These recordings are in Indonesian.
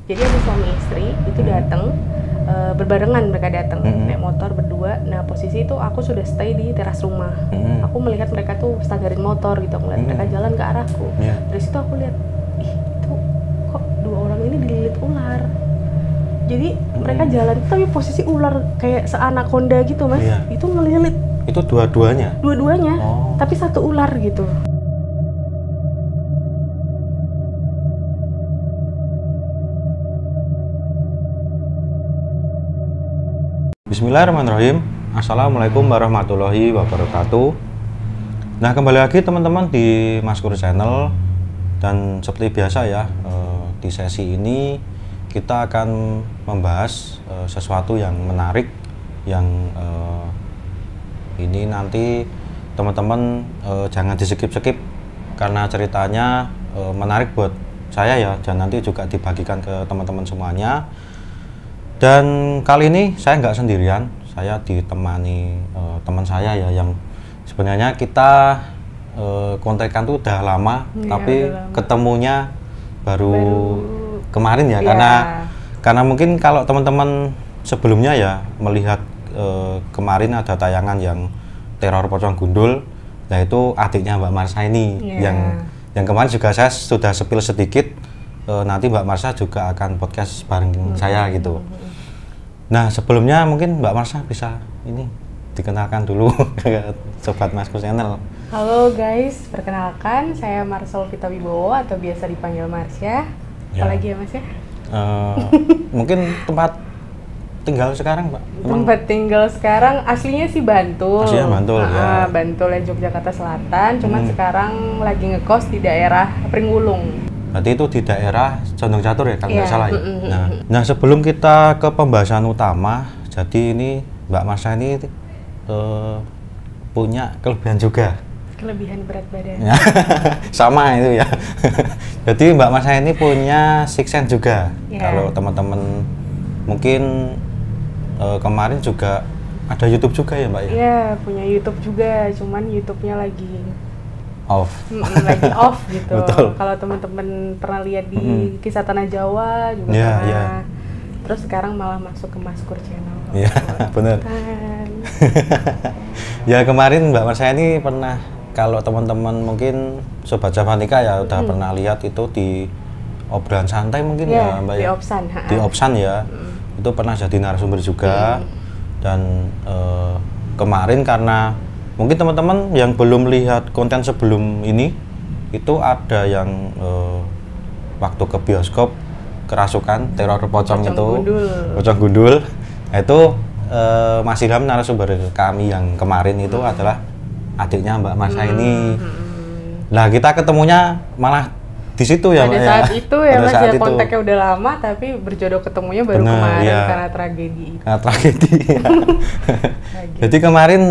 Jadi ada suami istri itu datang berbarengan, mereka datang naik motor berdua. Nah posisi itu aku sudah stay di teras rumah. Aku melihat mereka tuh standarin motor gitu, aku melihat mereka jalan ke arahku. Dari situ aku lihat, ih itu kok dua orang ini dililit ular. Jadi mereka jalan tapi posisi ular kayak seanaconda gitu mas. Itu ngelilit. Itu dua-duanya? Dua-duanya, tapi satu ular gitu. Bismillahirrahmanirrahim. Assalamualaikum warahmatullahi wabarakatuh. Nah, kembali lagi teman-teman di Maskur Channel. Dan seperti biasa ya, di sesi ini kita akan membahas sesuatu yang menarik, yang ini nanti teman-teman jangan di-skip-skip karena ceritanya menarik buat saya ya, dan nanti juga dibagikan ke teman-teman semuanya. Dan kali ini saya nggak sendirian, saya ditemani teman saya ya, yang sebenarnya kita kontekan tuh udah lama, tapi udah lama. Ketemunya baru kemarin ya, karena mungkin kalau teman-teman sebelumnya ya melihat kemarin ada tayangan yang teror pocong gundul, nah itu adiknya Mbak Marsha ini, yang kemarin juga saya sudah spill sedikit. Nanti Mbak Marsha juga akan podcast bareng saya gitu. Nah sebelumnya mungkin Mbak Marsha bisa ini dikenalkan dulu ke Sobat Maskur Channel. Halo guys, perkenalkan saya Marsha Vita Wibowo atau biasa dipanggil Marsha. Apalagi ya Mas ya? Mungkin tempat tinggal sekarang Mbak? Tempat tinggal sekarang aslinya sih Bantul. Aslinya Bantul ya? Bantul ya, Yogyakarta Selatan, cuman sekarang lagi ngekos di daerah Pringgulung. Berarti itu di daerah Condong Catur ya, kalau nggak salah ya? Nah sebelum kita ke pembahasan utama, jadi ini Mbak Marsha ini punya kelebihan juga. Kelebihan berat badan. Sama itu ya. Jadi Mbak Marsha ini punya sixth sense juga. Kalau teman-teman mungkin kemarin juga ada YouTube juga ya Mbak ya? Iya, punya YouTube juga, cuman YouTube-nya lagi off. Lagi off gitu. Betul. Kalau teman-teman pernah lihat di Kisah Tanah Jawa juga pernah. Terus sekarang malah masuk ke Maskur Channel. Iya, benar. Ya kemarin Mbak Marsha ini pernah, kalau teman-teman mungkin Sobat Javanika ya udah pernah lihat itu di obrolan santai mungkin ya Mbak ya? Di Opsan ya. Itu pernah jadi narasumber juga. Dan kemarin karena mungkin teman-teman yang belum lihat konten sebelum ini, itu ada yang waktu ke bioskop kerasukan teror pocong gundul. Nah, itu Mas Ilham narasumber kami yang kemarin itu adalah adiknya Mbak Marsha ini. Nah kita ketemunya malah di situ ya Mbak ya. Pada saat itu ya Mas ya, kontaknya udah lama tapi berjodoh ketemunya baru kemarin karena tragedi itu. Karena tragedi ya. Jadi kemarin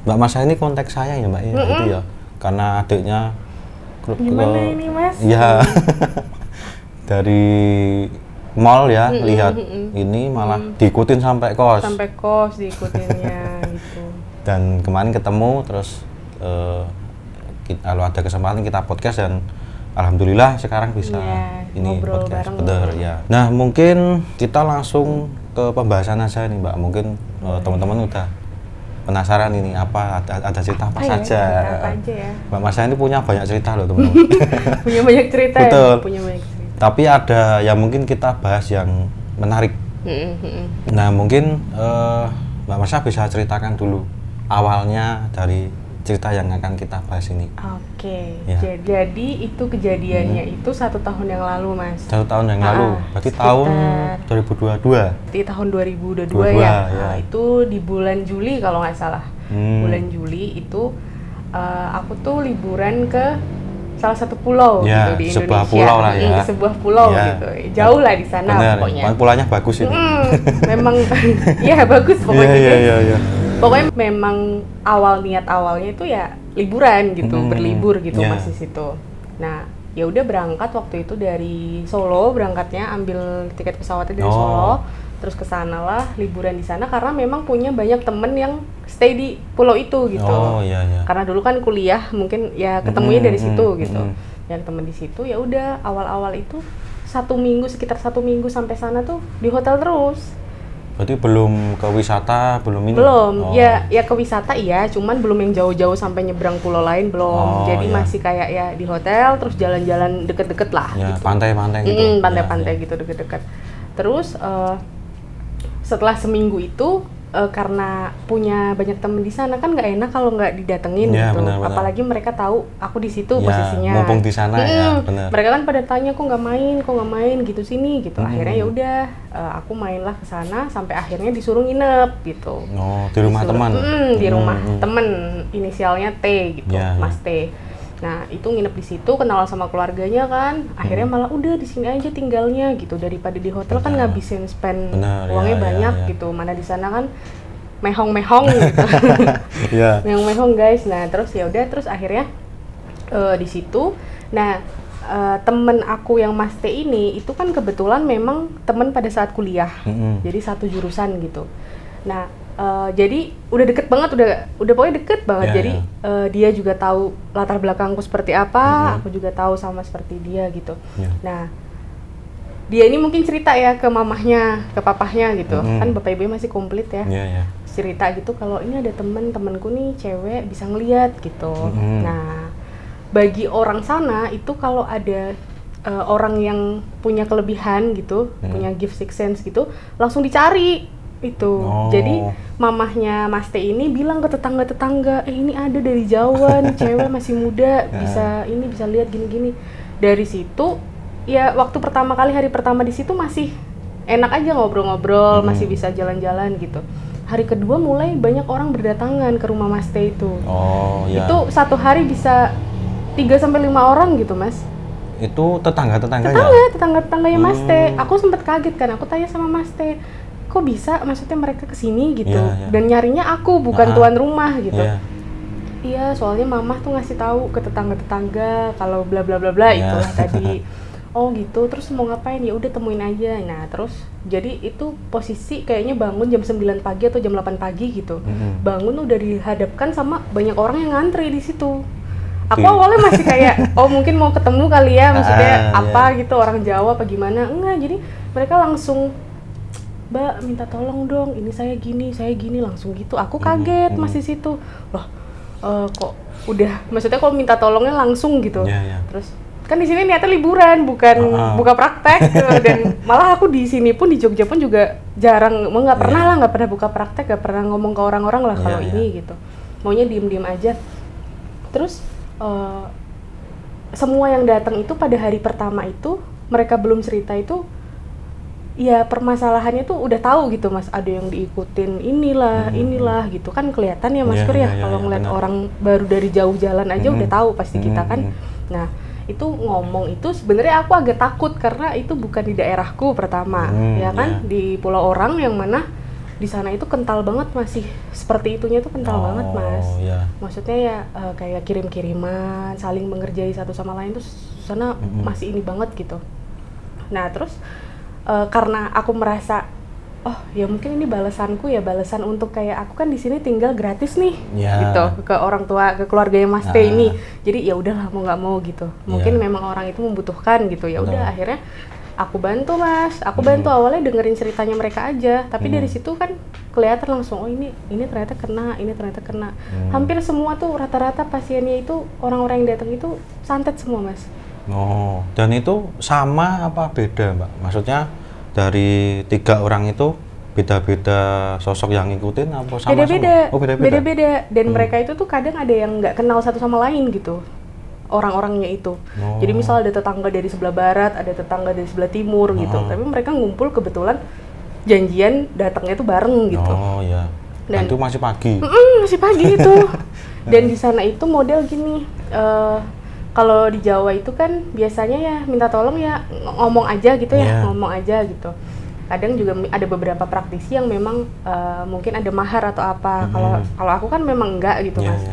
Mbak Marsha ini kontak saya ya Mbak ya, gitu ya. Karena adiknya gimana ini Mas? Ya dari mall ya, lihat ini malah diikutin sampai kos. Sampai kos diikutinnya gitu. Dan kemarin ketemu terus kalau ada kesempatan kita podcast, dan alhamdulillah sekarang bisa ini podcast bener ya. Nah mungkin kita langsung ke pembahasan aja nih Mbak. Mungkin teman-teman udah penasaran ini apa ada cerita apa saja. Apa aja ya. Mbak Marsha ini punya banyak cerita loh teman-teman. Punya banyak cerita. Betul. Ya? Punya banyak cerita. Tapi ada yang mungkin kita bahas yang menarik. Nah mungkin Mbak Marsha bisa ceritakan dulu awalnya dari cerita yang akan kita bahas ini. Oke. Jadi itu kejadiannya itu 1 tahun yang lalu Mas. 1 tahun yang lalu, berarti tahun 2022. Di tahun 2022 ya. Nah, itu di bulan Juli kalau nggak salah. Bulan Juli itu aku tuh liburan ke salah satu pulau gitu di Indonesia. Sebuah pulau lah ya. Sebuah pulau gitu. Jauh lah di sana. Bener, pokoknya. Pulaunya bagus ini. Memang ya bagus pokoknya. Iya. Pokoknya memang niat awalnya itu ya liburan gitu, berlibur gitu Mas di situ. Nah, ya udah berangkat waktu itu dari Solo, berangkatnya ambil tiket pesawatnya dari Solo, terus ke sana lah liburan di sana karena memang punya banyak temen yang stay di pulau itu gitu. Karena dulu kan kuliah mungkin ya ketemunya dari situ gitu. Yang temen di situ ya udah awal-awal itu sekitar 1 minggu sampai sana tuh di hotel terus. Berarti belum ke wisata, belum ini? Belum, ya ke wisata iya, cuman belum yang jauh-jauh sampai nyebrang pulau lain, belum. Jadi masih kayak ya di hotel, terus jalan-jalan deket-deket lah. Ya, gitu. pantai-pantai gitu. Pantai-pantai gitu, deket-deket. Terus setelah seminggu itu, karena punya banyak temen di sana kan nggak enak kalau nggak didatengin gitu. Bener. Apalagi mereka tahu aku di situ posisinya. Mumpung di sana ya, bener. Mereka kan pada tanya kok nggak main gitu sini gitu. Akhirnya ya udah, aku mainlah ke sana sampai akhirnya disuruh nginep gitu. Oh, di rumah teman. Di rumah temen, inisialnya T gitu, Mas T. Nah itu nginep di situ, kenal sama keluarganya kan, akhirnya malah udah di sini aja tinggalnya gitu, daripada di hotel kan ngabisin spend uangnya banyak gitu, mana di sana kan mehong gitu, mehong guys. Nah terus ya udah, terus akhirnya di situ, nah temen aku yang Mas T ini itu kan kebetulan memang temen pada saat kuliah, jadi satu jurusan gitu. Nah jadi udah deket banget, udah pokoknya deket banget. Jadi dia juga tahu latar belakangku seperti apa, aku juga tahu sama seperti dia gitu. Nah dia ini mungkin cerita ya ke mamahnya, ke papahnya gitu, kan bapak ibu masih komplit ya. Cerita gitu kalau ini ada temenku nih cewek bisa ngeliat gitu. Nah bagi orang sana itu kalau ada orang yang punya kelebihan gitu, punya gift sixth sense gitu, langsung dicari itu. Jadi mamahnya Mas T ini bilang ke tetangga-tetangga, ini ada dari Jawa nih cewek masih muda, bisa lihat gini-gini. Dari situ ya waktu pertama kali, hari pertama di situ masih enak aja ngobrol-ngobrol, masih bisa jalan-jalan gitu. Hari kedua mulai banyak orang berdatangan ke rumah Mas T itu. Itu satu hari bisa 3-5 orang gitu Mas. Itu tetangga-tetangganya Mas T. Aku sempat kaget kan, aku tanya sama Mas T, kok bisa maksudnya mereka kesini gitu, dan nyarinya aku bukan tuan rumah gitu. Iya soalnya mamah tuh ngasih tahu ke tetangga-tetangga kalau bla bla bla bla itulah tadi. Oh gitu, terus mau ngapain? Ya udah temuin aja. Nah terus jadi itu posisi kayaknya bangun jam 9 pagi atau jam 8 pagi gitu. Bangun udah dihadapkan sama banyak orang yang ngantri di situ. Aku awalnya masih kayak oh mungkin mau ketemu kali ya, maksudnya apa gitu, orang Jawa apa gimana. Enggak, jadi mereka langsung, Mbak minta tolong dong, ini saya gini langsung gitu. Aku kaget masih situ loh, kok udah, maksudnya kok minta tolongnya langsung gitu. Terus kan di sini niatnya liburan bukan buka praktek dan malah aku di sini pun, di Jogja pun juga jarang, nggak pernah buka praktek, nggak pernah ngomong ke orang-orang lah kalau ini gitu, maunya diem aja. Terus semua yang datang itu pada hari pertama itu mereka belum cerita itu ya permasalahannya tuh udah tahu gitu Mas, ada yang diikutin inilah gitu kan, kelihatan ya Mas Kur ya, kalau ngeliat orang baru dari jauh jalan aja udah tahu pasti kita kan. Nah itu ngomong itu sebenarnya aku agak takut karena itu bukan di daerahku pertama, ya kan, di pulau orang yang mana di sana itu kental banget, masih seperti itunya tuh kental banget Mas. Maksudnya ya kayak kirim-kiriman, saling mengerjai satu sama lain tuh sana masih ini banget gitu. Nah terus karena aku merasa oh ya mungkin ini balasanku ya, balasan untuk kayak aku kan di sini tinggal gratis nih gitu ke orang tua, ke keluarganya Mas T ini. Jadi ya udahlah mau nggak mau gitu, mungkin memang orang itu membutuhkan gitu. Ya udah akhirnya aku bantu Mas, aku bantu awalnya dengerin ceritanya mereka aja, tapi dari situ kan kelihatan langsung oh ini ternyata kena. Hampir semua tuh rata-rata pasiennya itu, orang-orang yang datang itu santet semua Mas. Oh, dan itu sama apa beda Mbak? Maksudnya dari 3 orang itu beda-beda sosok yang ngikutin apa sama? Beda-beda. Oh, beda-beda. Dan mereka itu tuh kadang ada yang nggak kenal satu sama lain gitu, orang-orangnya itu. Jadi misal ada tetangga dari sebelah barat, ada tetangga dari sebelah timur gitu, tapi mereka ngumpul kebetulan janjian datangnya tuh bareng gitu. Oh ya. Dan itu masih pagi. Masih pagi itu. Dan di sana itu model gini. Kalau di Jawa itu kan biasanya ya minta tolong ya ngomong aja gitu ya, ngomong aja gitu. Kadang juga ada beberapa praktisi yang memang mungkin ada mahar atau apa. Kalau aku kan memang enggak gitu Mas.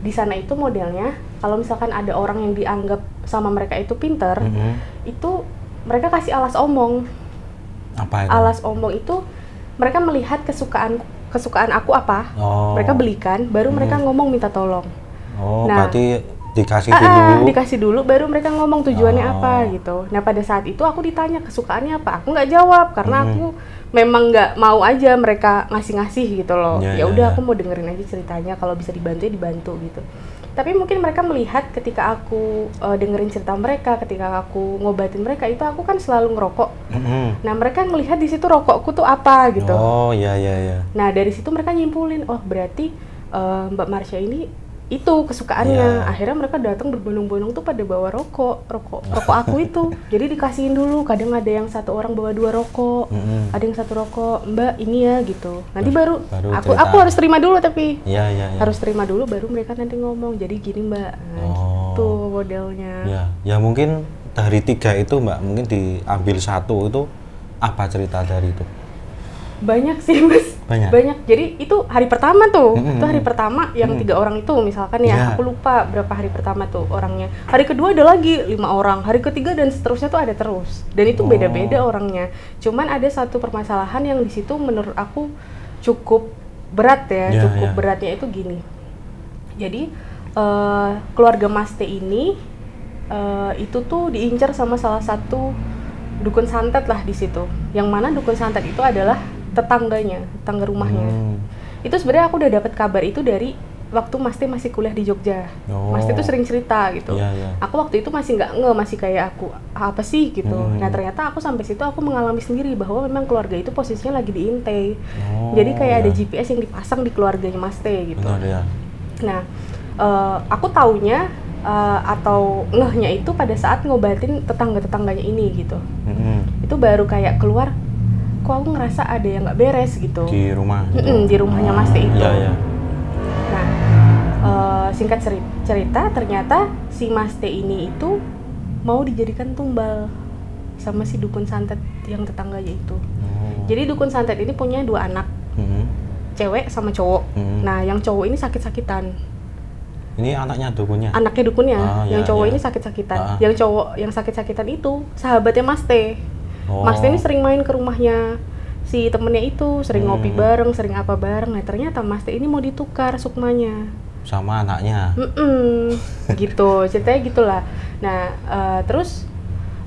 Di sana itu modelnya kalau misalkan ada orang yang dianggap sama mereka itu pinter, itu mereka kasih alas omong. Apa itu? Alas omong itu mereka melihat kesukaan aku apa, mereka belikan, baru mereka ngomong minta tolong. Oh, nah, berarti Dikasih dulu baru mereka ngomong tujuannya apa gitu. Nah pada saat itu aku ditanya kesukaannya apa, aku nggak jawab karena aku memang nggak mau aja mereka ngasih gitu loh. Ya udah aku mau dengerin aja ceritanya, kalau bisa dibantu ya dibantu gitu. Tapi mungkin mereka melihat ketika aku dengerin cerita mereka, ketika aku ngobatin mereka, itu aku kan selalu ngerokok. Nah mereka melihat di situ rokokku tuh apa gitu. Oh iya. Nah dari situ mereka nyimpulin, oh berarti Mbak Marsha ini itu kesukaannya. Akhirnya mereka datang berbondong-bondong tuh pada bawa rokok aku itu. Jadi dikasihin dulu, kadang ada yang satu orang bawa 2 rokok, ada yang 1 rokok, Mbak ini ya gitu. Nanti baru aku harus terima dulu, tapi harus terima dulu baru mereka nanti ngomong, jadi gini Mbak. Gitu modelnya. Ya mungkin dari 3 itu Mbak, mungkin diambil 1 itu apa cerita dari itu? Banyak sih Mas, banyak. Jadi itu hari pertama tuh, itu hari pertama yang 3 orang itu misalkan ya, aku lupa berapa hari pertama tuh orangnya. Hari kedua ada lagi 5 orang, hari ketiga dan seterusnya tuh ada terus. Dan itu beda-beda orangnya. Cuman ada satu permasalahan yang di situ menurut aku cukup berat ya, beratnya itu gini. Jadi keluarga Mas T ini itu tuh diincar sama salah satu dukun santet lah di situ. Yang mana dukun santet itu adalah tetangga rumahnya. Itu sebenarnya aku udah dapat kabar itu dari waktu Mas T masih kuliah di Jogja. Mas T tuh sering cerita gitu. Aku waktu itu masih nggak masih kayak aku apa sih gitu. Nah ternyata aku sampai situ aku mengalami sendiri bahwa memang keluarga itu posisinya lagi diintai. Jadi kayak ada GPS yang dipasang di keluarganya Mas T gitu. Nah aku taunya atau ngehnya itu pada saat ngobatin tetangga-tetangganya ini gitu. Itu baru kayak keluar, kok aku ngerasa ada yang nggak beres gitu di rumah di rumahnya Mas T itu. Nah singkat cerita ternyata si Mas T ini itu mau dijadikan tumbal sama si dukun santet yang tetangganya itu. Jadi dukun santet ini punya 2 anak, cewek sama cowok. Nah yang cowok ini sakit-sakitan. Ini anaknya dukunnya? Anaknya dukunnya. Yang cowok ini sakit-sakitan. Yang cowok yang sakit-sakitan itu sahabatnya Mas T. Mas T ini sering main ke rumahnya si temennya itu, sering ngopi bareng, sering apa bareng. Nah ternyata Mas T ini mau ditukar sukmanya sama anaknya. Gitu, ceritanya gitulah. Nah terus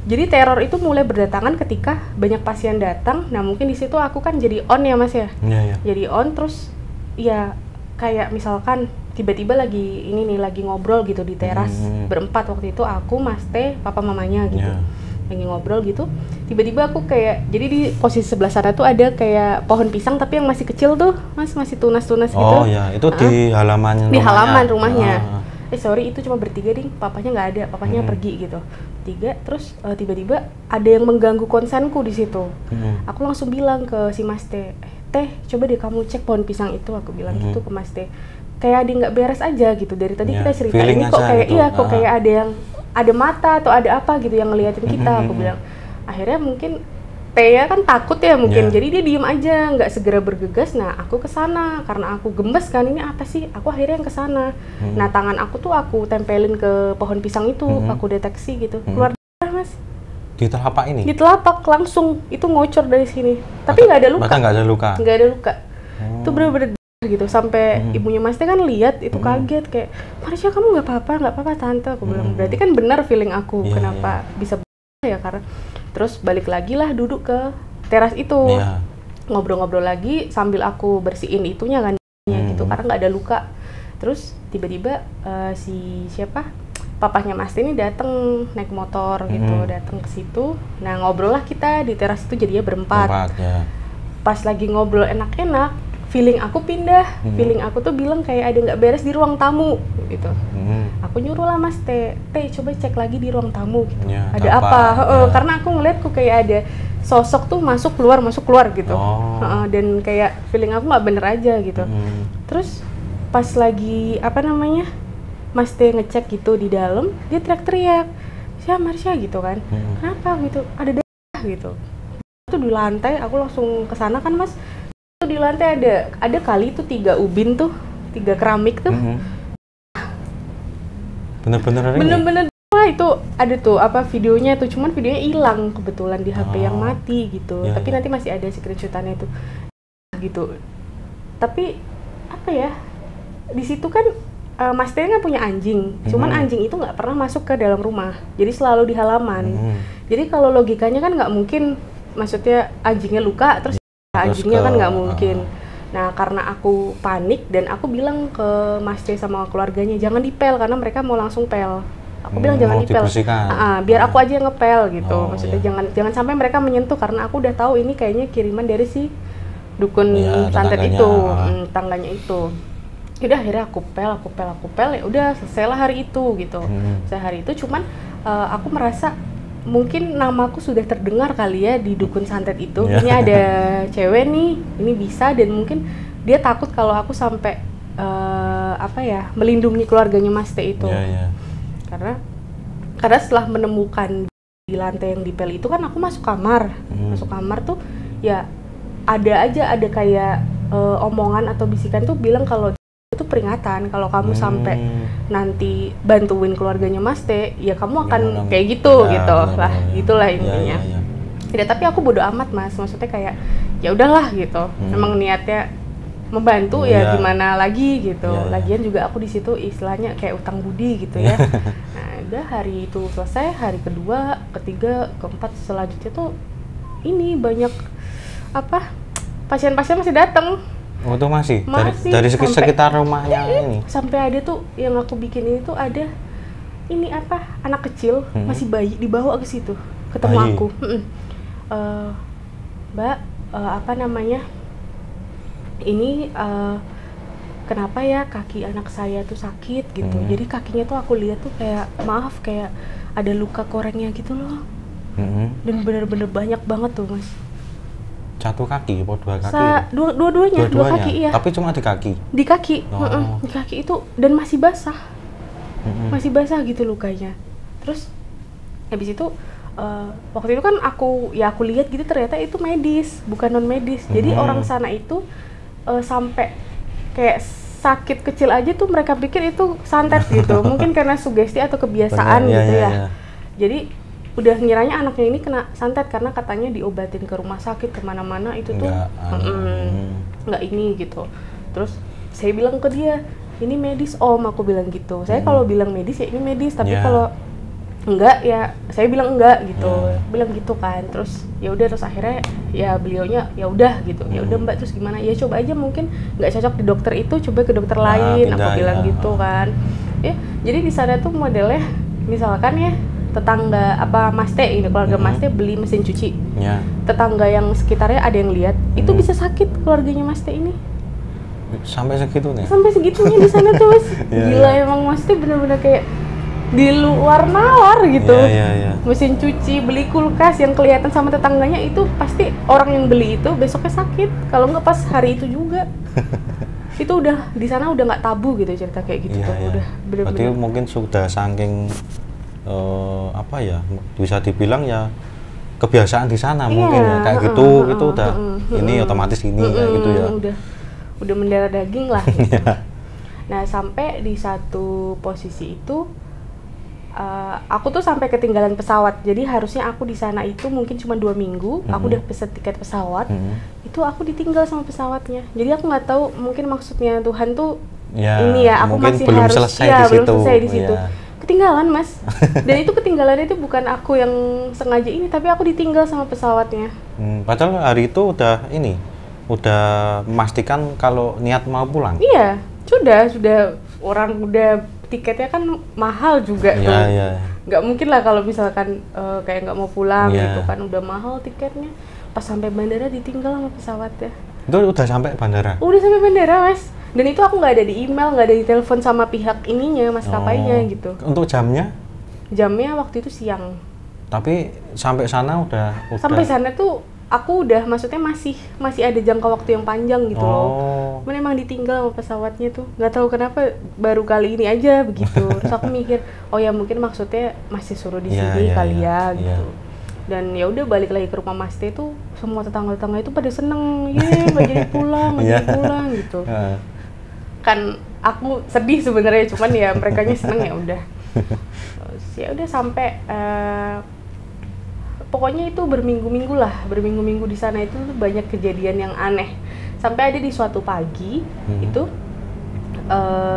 jadi teror itu mulai berdatangan ketika banyak pasien datang. Nah mungkin di situ aku kan jadi on ya Mas ya. Jadi on terus ya kayak misalkan tiba-tiba lagi ngobrol gitu di teras berempat waktu itu, aku, Mas T, papa mamanya gitu. Lagi ngobrol gitu, tiba-tiba aku kayak, jadi di posisi sebelah sana tuh ada kayak pohon pisang tapi yang masih kecil tuh Mas, masih tunas-tunas gitu. Oh ya, itu di halaman rumahnya. Di halaman rumahnya. Sorry itu cuma bertiga ding, papanya nggak ada, papanya pergi gitu. 3, terus tiba-tiba ada yang mengganggu konsenku di situ. Aku langsung bilang ke si Mas T, Teh coba deh kamu cek pohon pisang itu, aku bilang gitu ke Mas T. Kayak ada nggak beres aja gitu, dari tadi kita cerita ini kok kayak gitu. Kok kayak ada yang ada mata atau ada apa gitu yang ngeliatin kita, aku bilang. Akhirnya mungkin Thea kan takut ya mungkin, jadi dia diem aja, nggak segera bergegas. Nah aku kesana karena aku gemes kan, ini apa sih? Aku akhirnya yang kesana. Nah tangan aku tuh aku tempelin ke pohon pisang itu, aku deteksi gitu, keluar darah Mas. Di telapak ini? Di telapak langsung, itu ngocor dari sini. Tapi nggak ada luka. Bahkan nggak ada luka? Nggak ada luka. Itu bener-bener gitu, sampai ibunya Mas T kan lihat itu kaget kayak, Marsha kamu nggak apa-apa tante, aku bilang. Berarti kan benar feeling aku, kenapa bisa ya, karena terus balik lagi lah duduk ke teras itu, ngobrol-ngobrol lagi sambil aku bersihin itunya kan gitu, karena nggak ada luka. Terus tiba-tiba si papahnya Mas T ini datang naik motor gitu, datang ke situ. Nah ngobrol lah kita di teras itu jadinya berempat. Pas lagi ngobrol enak-enak, feeling aku pindah, feeling aku tuh bilang kayak ada nggak beres di ruang tamu gitu. Aku nyuruh lah Mas T, coba cek lagi di ruang tamu gitu. Ada apa? Karena aku ngeliat kok kayak ada sosok tuh masuk keluar gitu. Dan kayak feeling aku nggak bener aja gitu. Terus pas lagi Mas T ngecek gitu di dalam, dia teriak-teriak, siapa Marsha gitu kan? Kenapa gitu? Ada darah gitu. Itu di lantai, aku langsung kesana kan Mas. Di lantai ada kali itu 3 ubin tuh, 3 keramik tuh. Bener-bener itu ada tuh videonya tuh, cuman videonya hilang kebetulan di HP yang mati gitu. Tapi nanti masih ada screenshotannya tuh gitu. Tapi apa ya, di situ kan Mas Teh kan punya anjing, cuman anjing itu nggak pernah masuk ke dalam rumah, jadi selalu di halaman. Jadi kalau logikanya kan nggak mungkin, maksudnya anjingnya luka terus anjingnya kan nggak mungkin. Nah karena aku panik dan aku bilang ke Mas Teh sama keluarganya jangan dipel karena mereka mau langsung pel. Aku bilang jangan dipel, biar aku aja yang ngepel gitu. Maksudnya jangan sampai mereka menyentuh karena aku udah tahu ini kayaknya kiriman dari si dukun santet itu, tangganya itu. Udah akhirnya aku pel ya udah selesailah hari itu gitu. Sehari itu cuman aku merasa mungkin namaku sudah terdengar kali ya di dukun santet itu. Ini ada cewek nih, ini bisa, dan mungkin dia takut kalau aku sampai melindungi keluarganya Mas T itu. Karena setelah menemukan di lantai yang dipel itu kan aku masuk kamar. Masuk kamar tuh ya ada kayak omongan atau bisikan tuh bilang kalau itu peringatan kalau kamu sampai nanti bantuin keluarganya Mas T, ya kamu akan kayak gitu lah, gitulah intinya. Tidak, tapi aku bodo amat Mas, maksudnya kayak ya udahlah gitu. Memang niatnya membantu ya gimana lagi gitu. Lagian juga aku di situ istilahnya kayak utang budi gitu ya. Nah, udah hari itu selesai, hari kedua, ketiga, keempat selanjutnya tuh ini banyak pasien-pasien masih datang. Oh itu masih dari sekitar rumahnya ini. Sampai ada tuh yang aku bikin ini tuh ada ini anak kecil masih bayi dibawa ke situ ketemu aku. Mbak, ini kenapa ya kaki anak saya tuh sakit gitu. Jadi kakinya tuh aku lihat tuh kayak kayak ada luka korengnya gitu loh. Dan bener-bener banyak banget tuh Mas. Satu kaki atau dua kaki? Dua-duanya, dua kaki iya. Tapi cuma di kaki? Di kaki, di kaki itu, dan masih basah. Masih basah gitu lukanya. Terus habis itu waktu itu kan aku lihat gitu ternyata itu medis, bukan non medis. Jadi orang sana itu sampai kayak sakit kecil aja tuh mereka pikir itu santet gitu. Mungkin karena sugesti atau kebiasaan gitu ya. Jadi udah ngiranya anaknya ini kena santet karena katanya diobatin ke rumah sakit kemana-mana itu tuh nggak ini gitu. Terus saya bilang ke dia ini medis Om, aku bilang gitu. Saya kalau bilang medis ya ini medis, tapi kalau enggak ya saya bilang enggak gitu. Bilang gitu kan. Terus ya udah, terus akhirnya ya beliaunya ya udah gitu. Ya udah Mbak, terus gimana? Ya coba aja, mungkin nggak cocok di dokter itu, coba ke dokter lain. Aku bilang gitu kan. Ya, jadi di sana tuh modelnya misalkan ya tetangga Mas T ini, keluarga Mas T beli mesin cuci. Tetangga yang sekitarnya ada yang lihat, itu bisa sakit keluarganya Mas T ini. Sampai segitunya? Sampai segitunya di sana tuh Mas. Gila emang Mas T bener-bener kayak di luar nalar gitu. Mesin cuci, beli kulkas yang kelihatan sama tetangganya itu pasti orang yang beli itu besoknya sakit. Kalau nggak pas hari itu juga. Itu udah di sana udah nggak tabu gitu cerita kayak gitu tuh. Udah bener-bener. Berarti mungkin sudah saking bisa dibilang ya kebiasaan di sana mungkin ya kayak gitu itu udah ini otomatis ini kayak gitu ya. Udah mendarah daging lah gitu. Nah sampai di satu posisi itu aku tuh sampai ketinggalan pesawat. Jadi harusnya aku di sana itu mungkin cuma 2 minggu. Aku udah pesen tiket pesawat. Itu aku ditinggal sama pesawatnya. Jadi aku nggak tahu, mungkin maksudnya Tuhan tuh ini ya aku masih belum harus selesai belum selesai di situ. Ketinggalan Mas. Dan itu ketinggalan itu bukan aku yang sengaja ini, tapi aku ditinggal sama pesawatnya. Padahal hari itu udah memastikan kalau niat mau pulang. Iya, sudah orang udah tiketnya kan mahal juga tuh. Nggak mungkin lah kalau misalkan kayak nggak mau pulang gitu kan, udah mahal tiketnya. Pas sampai bandara ditinggal sama pesawatnya. Itu udah sampai bandara? Udah sampai bandara Mas. Dan itu aku nggak ada di email, nggak ada di telepon sama pihak ininya, maskapainya gitu. Untuk jamnya? Jamnya waktu itu siang. Tapi sampai sana udah... Sampai sana tuh aku udah, maksudnya masih ada jangka waktu yang panjang gitu loh. Memang ditinggal sama pesawatnya tuh. Nggak tahu kenapa baru kali ini aja begitu. Terus aku mikir, oh ya mungkin maksudnya masih suruh di sini kali ya gitu. Dan ya udah balik lagi ke rumah Mas T tuh, semua tetangga-tetangga itu pada seneng, nggak jadi pulang gitu. Kan aku sedih sebenarnya, cuman ya merekanya seneng ya udah. Ya udah sampai pokoknya itu berminggu-minggu di sana itu banyak kejadian yang aneh. Sampai ada di suatu pagi itu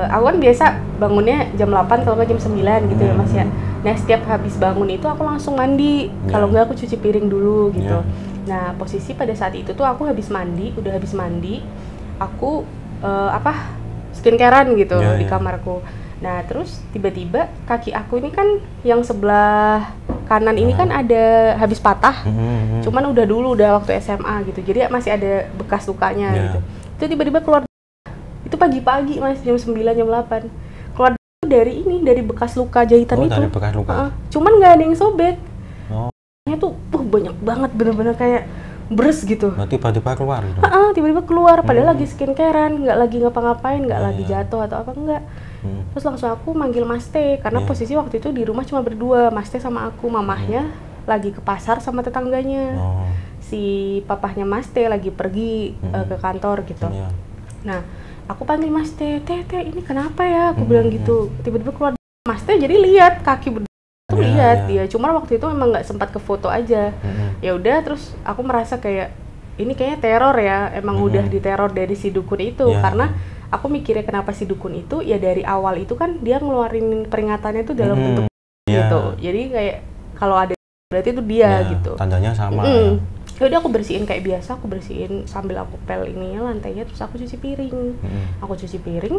aku kan biasa bangunnya jam 8 kalau nggak jam 9 gitu ya Mas ya. Nah setiap habis bangun itu aku langsung mandi, kalau nggak aku cuci piring dulu gitu. Nah posisi pada saat itu tuh aku udah habis mandi, aku skincarean gitu di kamarku. Nah terus tiba-tiba kaki aku ini kan yang sebelah kanan ini kan ada habis patah, cuman udah waktu SMA gitu, jadi masih ada bekas lukanya gitu. Itu tiba-tiba keluar, itu pagi-pagi Mas, jam 9, jam 8 keluar dari bekas luka jahitan itu. Dari bekas luka. Cuman nggak ada yang sobek. Tuh banyak banget, bener-bener kayak beres gitu. Tiba-tiba keluar gitu. Tiba-tiba keluar, padahal lagi skincarean, nggak lagi ngapa-ngapain, nggak lagi jatuh atau apa enggak. Terus langsung aku manggil Mas T, karena posisi waktu itu di rumah cuma berdua, Mas T sama aku. Mamahnya lagi ke pasar sama tetangganya. Si papahnya Mas T lagi pergi ke kantor gitu. Nah, aku panggil Mas T, ini kenapa ya? Aku bilang gitu. Tiba-tiba keluar Mas T, jadi lihat kaki berdua tuh lihat dia. Cuma waktu itu memang nggak sempat ke foto aja. Ya udah, terus aku merasa kayak ini kayaknya teror ya. Emang udah diteror dari si dukun itu, karena aku mikirnya kenapa si dukun itu ya dari awal itu kan dia ngeluarin peringatannya itu dalam bentuk gitu. Jadi kayak kalau ada berarti itu dia gitu. Tandanya sama. Ya udah aku bersihin kayak biasa, aku bersihin sambil aku pel ininya lantainya, terus aku cuci piring. Aku cuci piring,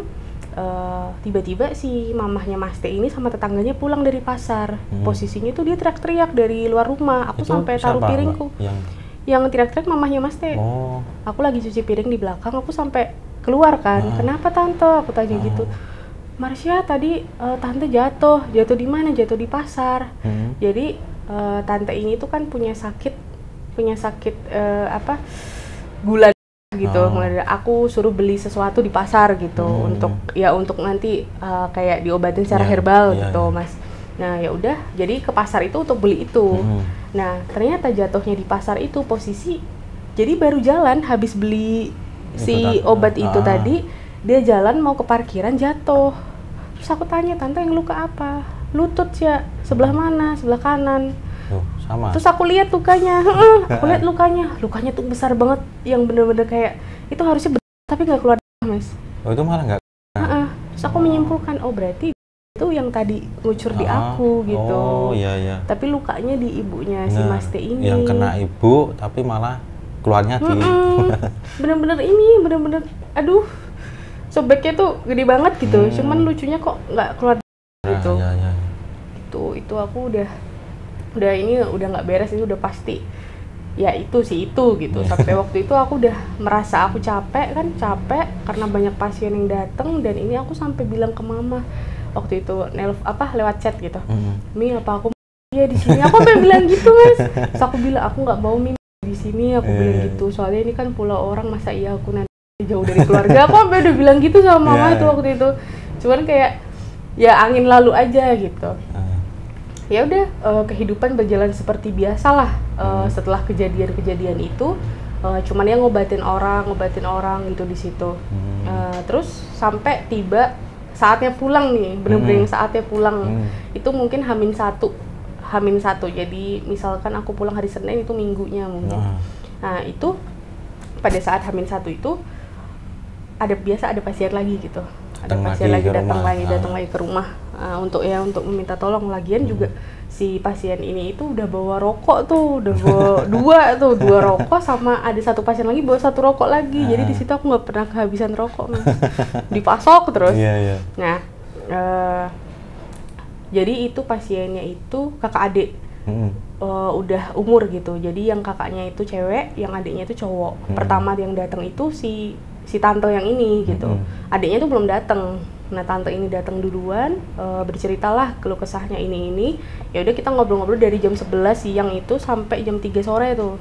tiba-tiba si mamahnya Mas T ini sama tetangganya pulang dari pasar. Posisinya tuh dia teriak-teriak dari luar rumah. Aku sampai taruh piringku. Yang teriak-teriak mamahnya Mas T. Aku lagi cuci piring di belakang, aku sampai keluar kan. Kenapa tante? Aku tanya gitu. Marsha tadi tante jatuh di mana? Jatuh di pasar. Jadi tante ini tuh kan punya sakit gula gitu. Mulai dari aku suruh beli sesuatu di pasar gitu untuk nanti kayak diobatin secara herbal gitu Mas. Nah ya udah, jadi ke pasar itu untuk beli itu. Nah ternyata jatuhnya di pasar itu posisi jadi baru jalan habis beli si obat itu tadi, dia jalan mau ke parkiran jatuh. Terus aku tanya, tante yang luka apa? Lutut ya, sebelah mana? Sebelah kanan. Sama. Terus aku lihat lukanya, aku lihat lukanya tuh besar banget, yang bener-bener kayak itu harusnya tapi nggak keluar Mas. Itu malah nggak. Terus aku menyimpulkan, oh berarti itu yang tadi ngucur di aku gitu. Oh iya. Tapi lukanya di ibunya si Mas T ini. Yang kena ibu, tapi malah keluarnya di. Bener-bener, aduh, sobeknya tuh gede banget gitu. Cuman lucunya kok nggak keluar gitu. Itu aku udah nggak beres, itu udah pasti ya itu gitu. Sampai waktu itu aku udah merasa aku capek karena banyak pasien yang datang, dan ini aku sampai bilang ke mama waktu itu lewat chat gitu. Mi apa aku ya di sini? Aku sampai bilang gitu Mas. Terus aku bilang aku nggak mau Mi di sini, aku bilang gitu. Soalnya ini kan pulau orang, masa iya aku nanti jauh dari keluarga. Aku sampai udah bilang gitu sama mama itu waktu itu. Cuman kayak ya angin lalu aja gitu. Ya udah, kehidupan berjalan seperti biasalah. Setelah kejadian itu, cuman ya ngobatin orang gitu di situ. Terus sampai tiba saatnya pulang nih, bener-bener yang saatnya pulang. Itu mungkin Hamin satu. Jadi misalkan aku pulang hari Senin, itu Minggunya mungkin. Nah itu pada saat Hamin 1 itu ada pasien lagi gitu. Datang lagi ke rumah untuk meminta tolong. Lagian juga si pasien ini itu udah bawa rokok tuh, udah bawa dua rokok, sama ada satu pasien lagi bawa satu rokok lagi. Jadi di situ aku nggak pernah kehabisan rokok Mas. Dipasok terus. Nah jadi itu pasiennya itu kakak adik. Udah umur gitu. Jadi yang kakaknya itu cewek, yang adiknya itu cowok. Pertama yang datang itu si tante yang ini gitu. Adiknya tuh belum datang. Nah tante ini datang duluan, berceritalah keluh kesahnya ini. Ya udah kita ngobrol-ngobrol dari jam 11 siang itu sampai jam 3 sore tuh.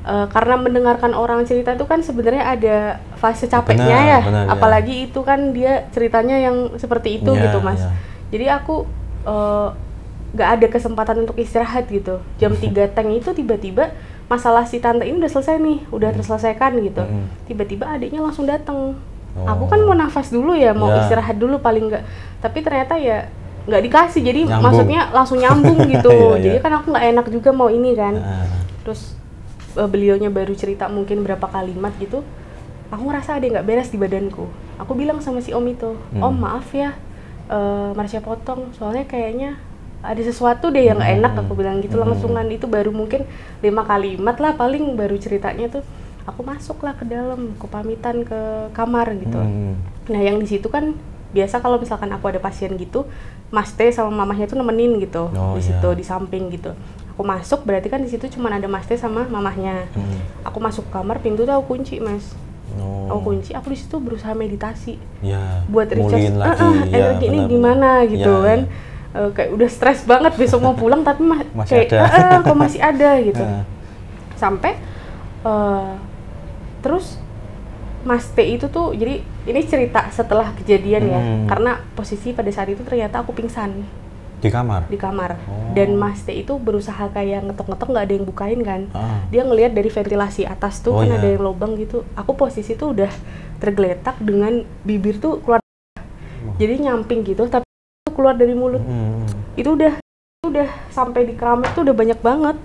Karena mendengarkan orang cerita itu kan sebenarnya ada fase capeknya benar, apalagi itu kan dia ceritanya yang seperti itu gitu Mas. Jadi aku gak ada kesempatan untuk istirahat gitu. Jam 3 tank itu tiba-tiba masalah si tante ini udah selesai nih, udah terselesaikan gitu. Tiba-tiba adiknya langsung datang. Aku kan mau nafas dulu ya, mau istirahat dulu paling enggak. Tapi ternyata ya nggak dikasih, jadi maksudnya langsung nyambung gitu. Jadi kan aku nggak enak juga mau ini kan. Terus beliaunya baru cerita mungkin berapa kalimat gitu, aku ngerasa ada yang nggak beres di badanku. Aku bilang sama si om itu, Om maaf ya, Marsha potong, soalnya kayaknya ada sesuatu deh yang nggak enak, aku bilang gitu langsungan. Itu baru mungkin 5 kalimat lah paling, baru ceritanya tuh aku masuk lah ke dalam, aku pamitan ke kamar gitu. Nah yang di situ kan biasa kalau misalkan aku ada pasien gitu, Mas T sama mamahnya tuh nemenin gitu di situ di samping gitu. Aku masuk berarti kan di situ cuma ada Mas T sama mamahnya. Aku masuk kamar, pintu tuh aku kunci Mas. Aku kunci, aku di situ berusaha meditasi buat recharge energi ini gimana gitu kan. Kayak udah stres banget besok mau pulang tapi masih kayak ada. kok masih ada gitu. Sampai terus Mas T itu tuh, jadi ini cerita setelah kejadian ya, karena posisi pada saat itu ternyata aku pingsan di kamar. Dan Mas T itu berusaha kayak ngetok-ngetok, nggak ada yang bukain kan. Dia ngelihat dari ventilasi atas tuh kan ada yang lubang gitu. Aku posisi tuh udah tergeletak dengan bibir tuh keluar, jadi nyamping gitu, tapi keluar dari mulut. Itu udah sampai di keramik tuh udah banyak banget.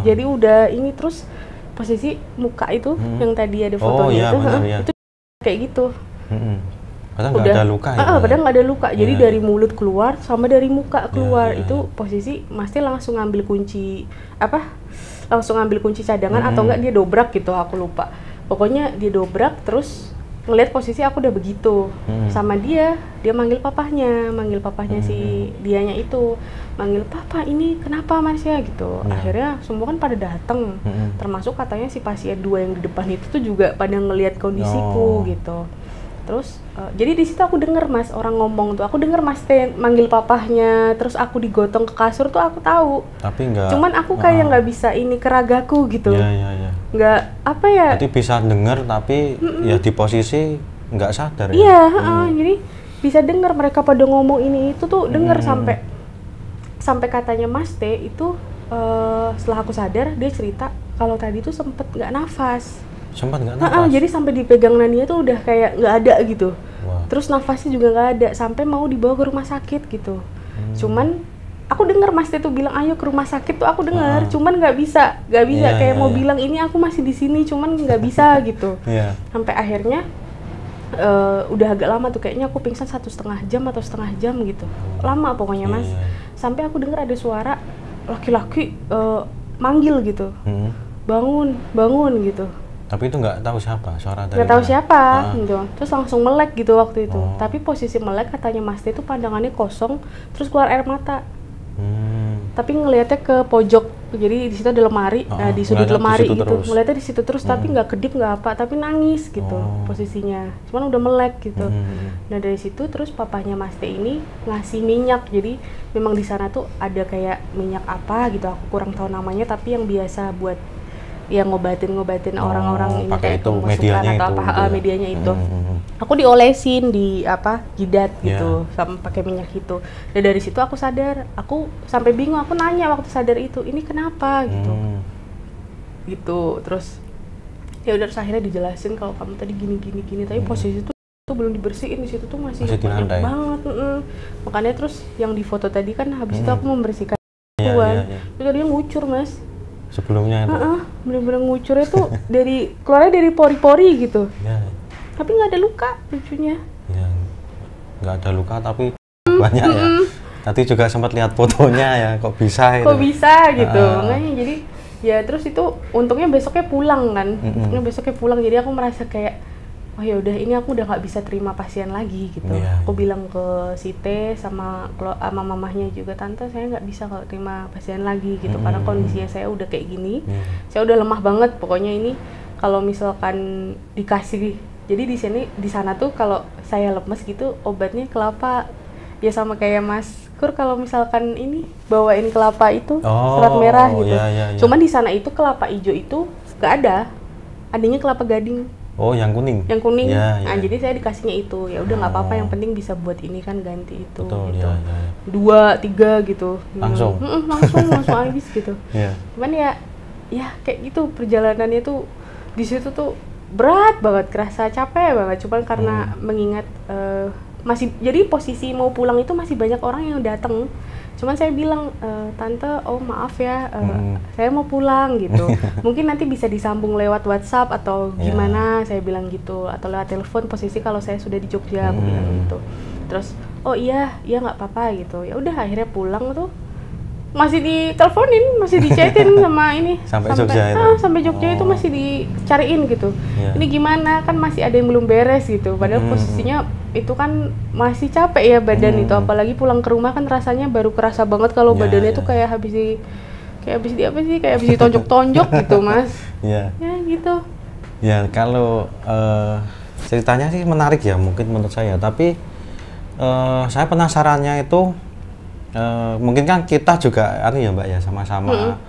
Jadi udah ini, terus posisi muka itu yang tadi ada fotonya itu kayak gitu. Padahal nggak ada luka ya? Padahal nggak ada luka. Jadi dari mulut keluar sama dari muka keluar. Itu posisi Mas T langsung ngambil kunci langsung ngambil kunci cadangan atau enggak dia dobrak gitu, aku lupa. Pokoknya dia dobrak terus ngelihat posisi aku udah begitu sama dia manggil papahnya si dianya itu, manggil papa, ini kenapa Marsha gitu. Akhirnya semua kan pada datang, termasuk katanya si pasien 2 yang di depan itu tuh juga pada ngelihat kondisiku gitu. Terus jadi di situ aku denger Mas orang ngomong tuh, aku denger Mas T manggil papahnya, terus aku digotong ke kasur tuh aku tahu. Tapi enggak. Cuman aku kayak nggak bisa ini keragaku gitu. Nggak apa ya. Berarti bisa denger tapi ya di posisi nggak sadar. Jadi bisa denger mereka pada ngomong ini itu tuh denger sampai katanya Mas T itu setelah aku sadar dia cerita kalau tadi tuh sempet nggak nafas. Jadi sampai dipegang Nania tuh udah kayak nggak ada gitu. Terus nafasnya juga nggak ada, sampai mau dibawa ke rumah sakit gitu. Cuman aku dengar Mas T tuh bilang ayo ke rumah sakit tuh, aku dengar. Cuman nggak bisa kayak mau bilang ini aku masih di sini, cuman nggak bisa gitu. Sampai akhirnya udah agak lama tuh, kayaknya aku pingsan 1,5 jam atau setengah jam gitu. Lama pokoknya Mas. Sampai aku dengar ada suara laki-laki manggil gitu. Bangun gitu. Tapi itu nggak tahu siapa suara dari. Nggak tahu siapa gitu. Terus langsung melek gitu waktu itu. Tapi posisi melek katanya Mas T itu pandangannya kosong, terus keluar air mata. Tapi ngelihatnya ke pojok. Jadi di situ ada lemari, di sudut lemari gitu. Ngelihatnya di situ terus, tapi nggak kedip nggak apa, tapi nangis gitu posisinya. Cuman udah melek gitu. Nah dari situ terus papahnya Mas T ini ngasih minyak. Jadi memang di sana tuh ada kayak minyak apa gitu. Aku kurang tahu namanya, tapi yang biasa buat yang ngobatin orang-orang ini kayak itu medianya atau itu, apa medianya itu. Aku diolesin di jidat gitu sama pakai minyak itu. Dan dari situ aku sadar, aku sampai bingung, aku nanya waktu sadar itu, ini kenapa gitu. Gitu. Terus ya udah, akhirnya dijelasin kalau kamu tadi gini, tapi posisi itu belum dibersihin, di situ tuh masih banyak banget. Makanya terus yang di foto tadi kan habis itu aku membersihkan itu tadi ngucur Mas. Sebelumnya itu bener-bener ngucurnya tuh keluarnya dari pori-pori gitu. Tapi nggak ada luka, lucunya. Nggak ada luka tapi banyak ya. Tadi juga sempat lihat fotonya ya, kok bisa gitu. Makanya jadi ya terus itu untungnya besoknya pulang kan. Jadi aku merasa kayak oh ya udah, ini aku udah nggak bisa terima pasien lagi gitu. Aku bilang ke si T sama mamahnya juga, tante saya nggak bisa kalau terima pasien lagi gitu, karena kondisinya saya udah kayak gini, saya udah lemah banget. Pokoknya ini kalau misalkan dikasih, jadi di sana tuh kalau saya lemes gitu obatnya kelapa, ya sama kayak Mas Kur kalau misalkan ini bawain kelapa itu serat merah gitu. Cuman di sana itu kelapa hijau itu nggak ada, adanya kelapa gading. Yang kuning. Jadi saya dikasihnya itu. Ya udah nggak apa-apa, yang penting bisa buat ini kan, ganti itu. Betul, gitu. 2, 3 gitu. Langsung habis gitu. Cuman ya kayak gitu perjalanannya tuh di situ tuh berat banget, kerasa capek banget. Cuman karena mengingat masih, jadi posisi mau pulang itu masih banyak orang yang datang. Cuman saya bilang, tante, oh maaf ya, saya mau pulang gitu. Mungkin nanti bisa disambung lewat WhatsApp atau gimana, saya bilang gitu, atau lewat telepon. Posisi kalau saya sudah di Jogja, aku bilang gitu. Terus, oh iya nggak apa-apa gitu. Ya udah akhirnya pulang tuh. Masih diteleponin, masih dichatin sama ini sampai Jogja itu. Sampai Jogja itu masih dicariin gitu. Ini gimana, kan masih ada yang belum beres gitu. Padahal posisinya itu kan masih capek ya badan itu, apalagi pulang ke rumah kan rasanya baru kerasa banget kalau badannya tuh kayak habis ditonjok-tonjok gitu, Mas. Ya gitu. Ya kalau ceritanya sih menarik ya mungkin menurut saya, tapi saya penasarannya itu mungkin kan kita juga ya Mbak ya sama-sama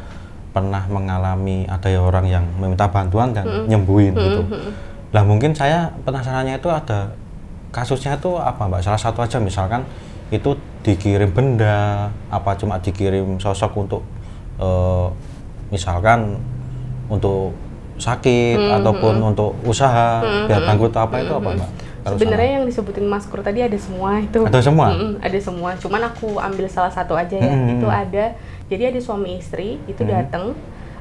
pernah mengalami ada ya orang yang meminta bantuan dan nyembuhin gitu. Lah mungkin saya penasarannya itu ada kasusnya itu apa Mbak? Salah satu aja misalkan itu dikirim benda, apa cuma dikirim sosok untuk misalkan untuk sakit ataupun untuk usaha biar bangkrut apa itu apa Mbak? Sebenarnya yang disebutin Mas Kur tadi ada semua itu. Ada semua? Ada semua. Cuman aku ambil salah satu aja ya. Itu ada. Jadi ada suami istri itu datang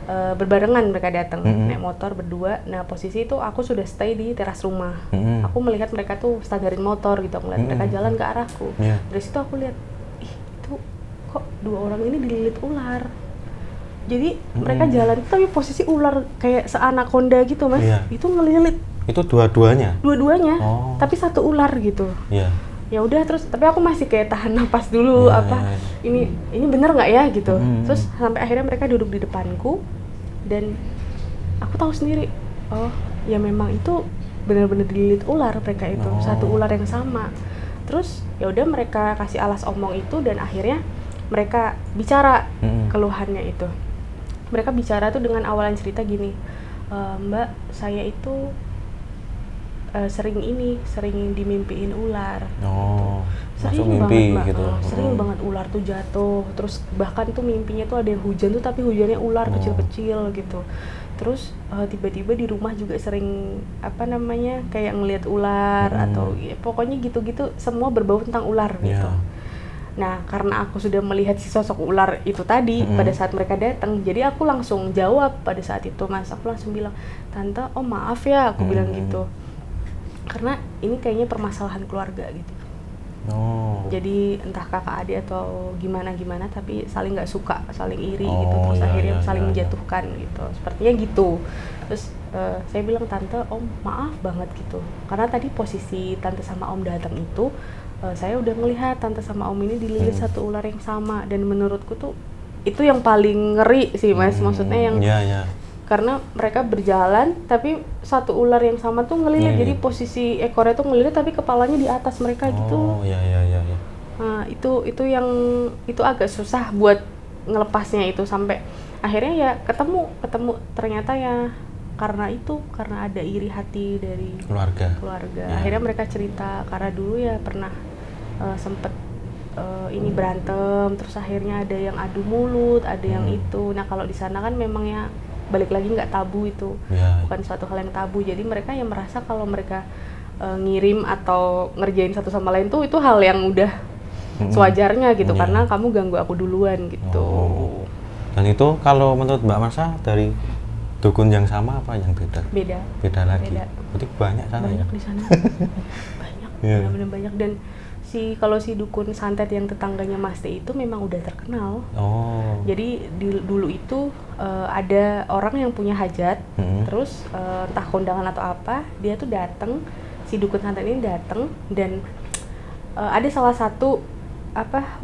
berbarengan, mereka datang naik motor berdua. Nah posisi itu aku sudah stay di teras rumah. Aku melihat mereka tuh standarin motor gitu. Aku lihat mereka jalan ke arahku. Dari situ aku lihat, ih itu kok dua orang ini dililit ular. Jadi mereka jalan tapi posisi ular kayak seanaconda gitu Mas. Itu ngelilit. Itu dua-duanya? Dua-duanya, tapi satu ular gitu. Ya udah terus, tapi aku masih kayak tahan napas dulu ini bener nggak ya gitu. Terus sampai akhirnya mereka duduk di depanku dan aku tahu sendiri, oh ya memang itu benar-benar dililit ular mereka itu, satu ular yang sama. Terus ya udah mereka kasih alas omong itu dan akhirnya mereka bicara keluhannya itu. Mereka bicara tuh dengan awalan cerita gini, Mbak saya itu sering dimimpiin ular. Sering mimpi banget gitu. Sering banget ular tuh jatuh. Terus bahkan tuh mimpinya tuh ada yang hujan tuh tapi hujannya ular kecil-kecil gitu. Terus tiba-tiba di rumah juga sering kayak ngelihat ular atau ya, pokoknya gitu-gitu semua berbau tentang ular gitu. Nah karena aku sudah melihat si sosok ular itu tadi pada saat mereka datang, jadi aku langsung jawab pada saat itu Mas. Aku langsung bilang, tante, oh maaf ya, aku bilang gitu. Karena ini kayaknya permasalahan keluarga gitu. Jadi entah kakak adik atau gimana tapi saling nggak suka, saling iri gitu, terus akhirnya saling menjatuhkan gitu. Sepertinya gitu. Terus saya bilang, tante, om maaf banget gitu. Karena tadi posisi tante sama om datang itu, saya udah ngelihat tante sama om ini dililit satu ular yang sama, dan menurutku tuh itu yang paling ngeri sih Mas. Maksudnya yang karena mereka berjalan tapi satu ular yang sama tuh ngelilit, jadi posisi ekornya tuh ngelilit tapi kepalanya di atas mereka gitu. Nah itu agak susah buat ngelepasnya itu, sampai akhirnya ya ketemu ternyata ya karena ada iri hati dari keluarga. Akhirnya mereka cerita karena dulu ya pernah sempet ini berantem, terus akhirnya ada yang adu mulut, ada yang itu. Nah kalau di sana kan memang ya balik lagi nggak tabu itu, bukan suatu hal yang tabu. Jadi mereka yang merasa kalau mereka ngirim atau ngerjain satu sama lain tuh itu hal yang udah sewajarnya gitu, karena kamu ganggu aku duluan gitu. Dan itu kalau menurut Mbak Marsha dari dukun yang sama apa yang beda? Beda lagi. Berarti banyak sana banyak ya? Di sana banyak, benar-benar banyak. Dan kalau si dukun santet yang tetangganya Mas T itu memang udah terkenal. Jadi dulu itu ada orang yang punya hajat, terus entah kondangan atau apa, dia tuh datang, si dukun santet ini datang, dan ada salah satu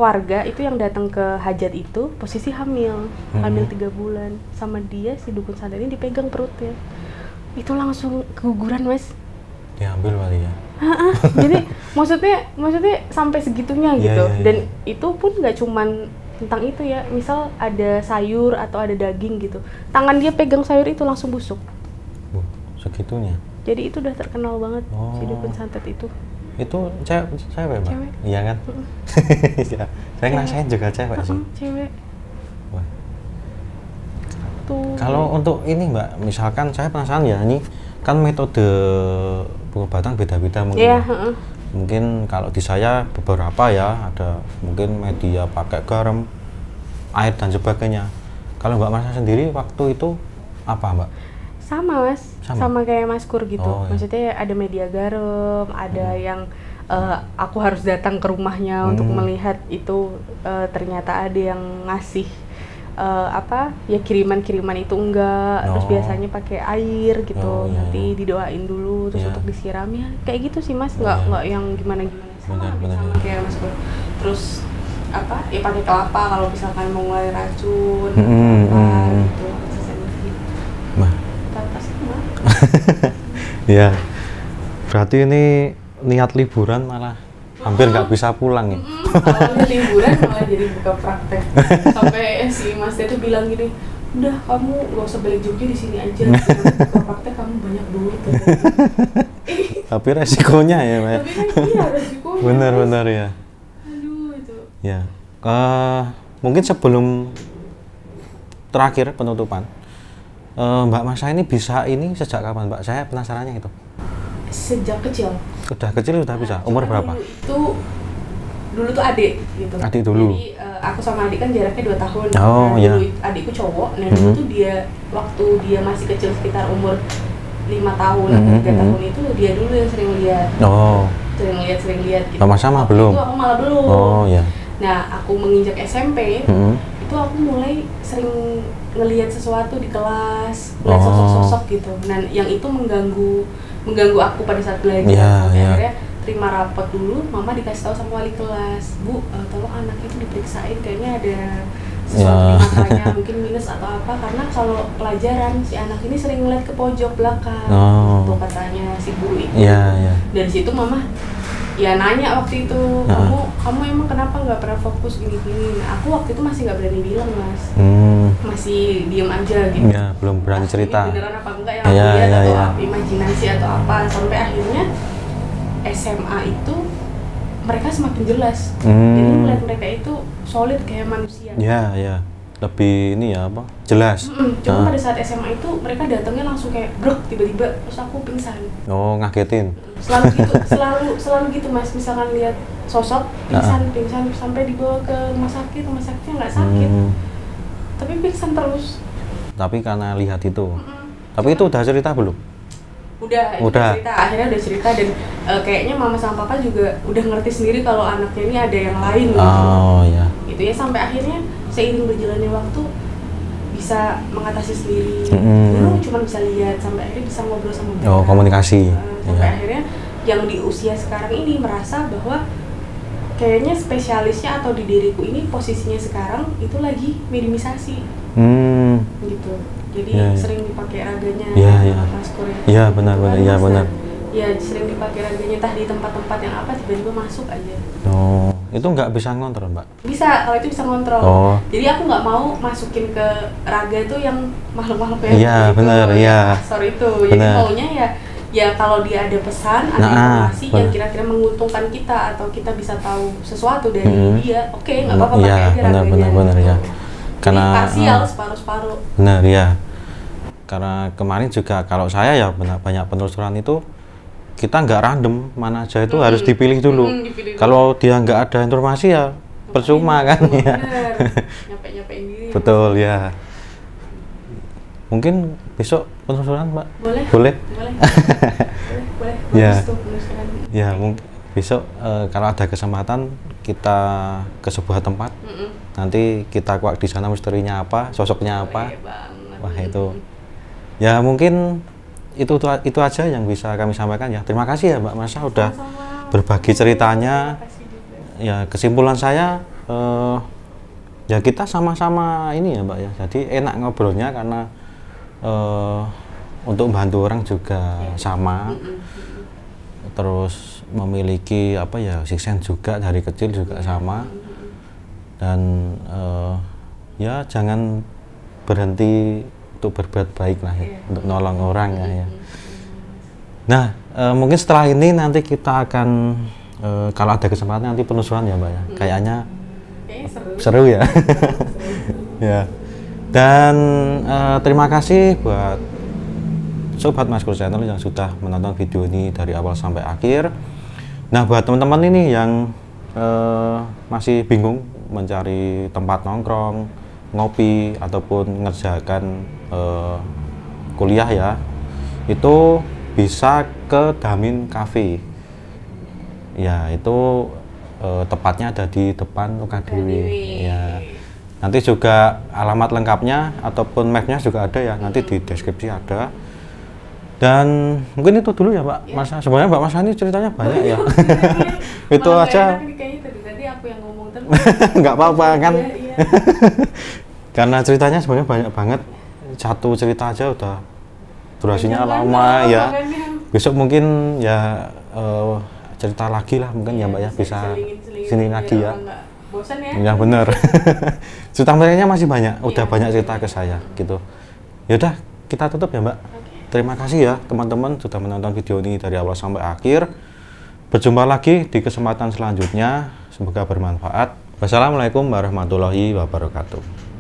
warga itu yang datang ke hajat itu posisi hamil 3 bulan, sama dia si dukun santet ini dipegang perutnya, itu langsung keguguran Mas. Diambil kali ya. Jadi maksudnya sampai segitunya gitu. Dan itu pun nggak cuman tentang itu ya, misal ada sayur atau ada daging gitu, tangan dia pegang sayur itu langsung busuk. Segitunya. Jadi itu udah terkenal banget si dukun santet itu. Itu cewek Mbak? Iya kan? Saya ngerasain juga cewek sih. Cewek. Wah. Kalau untuk ini Mbak, misalkan saya penasaran ya, ini kan metode pengobatan beda-beda mungkin. Mungkin kalau di saya beberapa ya, ada mungkin media pakai garam, air dan sebagainya. Kalau Mbak Marsha sendiri waktu itu apa Mbak? Sama Mas, sama kayak Mas Kur gitu. Oh, iya. Maksudnya ada media garam, ada yang aku harus datang ke rumahnya untuk melihat itu, ternyata ada yang ngasih ya kiriman itu enggak, terus biasanya pakai air gitu, nanti didoain dulu terus untuk disiram ya kayak gitu sih Mas, nggak yang gimana sama kayak Mas Kur. Terus ya pakai kelapa kalau misalkan mau ngeluarin racun gitu. Ya, berarti ini niat liburan malah hampir nggak bisa pulang nih. Awalnya liburan malah jadi buka praktek. Sampai si Mas itu bilang gini, udah kamu nggak usah balik Jogja di sini aja. Buka praktek kamu banyak duit. Tapi resikonya ya, Mbak. Tapi kan iya resikonya. Benar-benar ya. Aduh itu. Ya, mungkin sebelum terakhir penutupan. Mbak Marsha ini bisa ini sejak kapan Mbak? Saya penasarannya itu. Sejak kecil. Udah kecil udah bisa. Umur berapa? Dulu tuh adik gitu. Adik dulu. Jadi aku sama adik kan jaraknya 2 tahun. Oh iya. Dulu adikku cowok, nah dulu tuh dia waktu dia masih kecil sekitar umur 5 tahun atau 3 tahun itu dia dulu yang sering lihat. Oh. Sering lihat gitu. Sama-sama belum? Itu aku malah belum. Oh iya. Nah, aku menginjak SMP, itu aku mulai sering ngelihat sesuatu di kelas, ngelihat sosok-sosok gitu. Nah, yang itu mengganggu aku pada saat belajar. Akhirnya terima rapat dulu, mama dikasih tahu sama wali kelas, Bu, tolong anaknya itu diperiksain, kayaknya ada sesuatu di matanya, mungkin minus atau apa, karena kalau pelajaran si anak ini sering ngeliat ke pojok belakang, gitu katanya si Bu itu. Dari situ mama ya nanya waktu itu, kamu emang kenapa nggak pernah fokus gini-gini? Nah, aku waktu itu masih nggak berani bilang Mas, masih diem aja gitu. Ya, belum berani cerita. Ini beneran apa enggak yang aku lihat atau apa, imajinasi atau apa, sampai akhirnya SMA itu mereka semakin jelas. Jadi melihat mereka itu solid kayak manusia. Ya. Lebih ini ya apa? Jelas. Cuma pada saat SMA itu mereka datangnya langsung kayak brek tiba-tiba, terus aku pingsan. Oh, ngagetin. Selalu gitu, selalu gitu Mas. Misalkan lihat sosok pingsan sampai dibawa ke rumah sakitnya nggak sakit. Tapi pingsan terus. Tapi karena lihat itu. Tapi itu udah cerita belum? Udah cerita, akhirnya udah cerita dan kayaknya mama sama papa juga udah ngerti sendiri kalau anaknya ini ada yang lain gitu. Oh iya. Gitu ya, sampai akhirnya seiring berjalannya waktu bisa mengatasi sendiri. Dulu cuma bisa lihat, sampai akhirnya bisa ngobrol sama mereka. Oh, komunikasi. Sampai akhirnya yang di usia sekarang ini merasa bahwa kayaknya spesialisnya atau di diriku ini posisinya sekarang itu lagi mediumisasi. Gitu. Jadi sering dipakai raganya Mas Kur. Iya benar. Ya sering dipakai raganya, entah di tempat-tempat yang apa tiba-tiba masuk aja. Oh, itu nggak bisa ngontrol Mbak? Bisa, kalau itu bisa ngontrol. Oh. Jadi aku nggak mau masukin ke raga itu yang makhluk-makhluk yang iya benar, iya. Sorry itu. Jadi maunya ya kalau dia ada pesan, ada informasi yang kira-kira menguntungkan kita atau kita bisa tahu sesuatu dari dia, oke, nggak apa-apa pakai aja raganya. Benar ya. Karena parsial separuh-separuh. Benar ya. Karena kemarin juga kalau saya ya banyak penelusuran itu kita nggak random, mana aja itu harus dipilih dulu. Kalau dia nggak ada informasi ya percuma kan ya. Nyampe-nyampein diri. Betul ya. Mungkin besok penelusuran Mbak? Boleh. Ya. Ya mungkin besok kalau ada kesempatan kita ke sebuah tempat. Nanti kita kuak di sana misterinya apa, sosoknya apa. Wah itu. Ya mungkin itu aja yang bisa kami sampaikan ya. Terima kasih ya Mbak Marsha udah berbagi ceritanya. Ya kesimpulan saya ya kita sama-sama ini ya Mbak ya. Jadi enak ngobrolnya karena untuk membantu orang juga sama. Terus memiliki apa ya siksen juga dari kecil juga sama. Dan ya jangan berhenti untuk berbuat baik lah ya, untuk nolong orang ya. Nah mungkin setelah ini nanti kita akan kalau ada kesempatan nanti penelusuran ya Mbak ya. Kayaknya seru ya. Ya. Dan terima kasih buat Sobat Mas Kur Channel yang sudah menonton video ini dari awal sampai akhir. Nah, buat teman-teman ini yang masih bingung mencari tempat nongkrong, ngopi ataupun mengerjakan kuliah ya, itu bisa ke Damin Cafe. Ya, itu tepatnya ada di depan UKDW. Ya. Nanti juga alamat lengkapnya ataupun mapnya juga ada ya, nanti di deskripsi ada. Dan mungkin itu dulu ya Mbak Masa. Sebenarnya Mbak Masa ini ceritanya banyak ya. Itu aja. Tadi aku yang ngomong terus. Nggak apa-apa kan. Karena ceritanya sebenarnya banyak banget. Satu cerita aja udah durasinya lama ya. Besok mungkin ya cerita lagi lah mungkin ya Mbak ya, bisa sini lagi ya. Bosan ya? Ya bener. Cerita mereka masih banyak, udah banyak cerita ke saya gitu. Yaudah kita tutup ya Mbak. Terima kasih ya teman-teman sudah menonton video ini dari awal sampai akhir. Berjumpa lagi di kesempatan selanjutnya, semoga bermanfaat. Wassalamualaikum warahmatullahi wabarakatuh.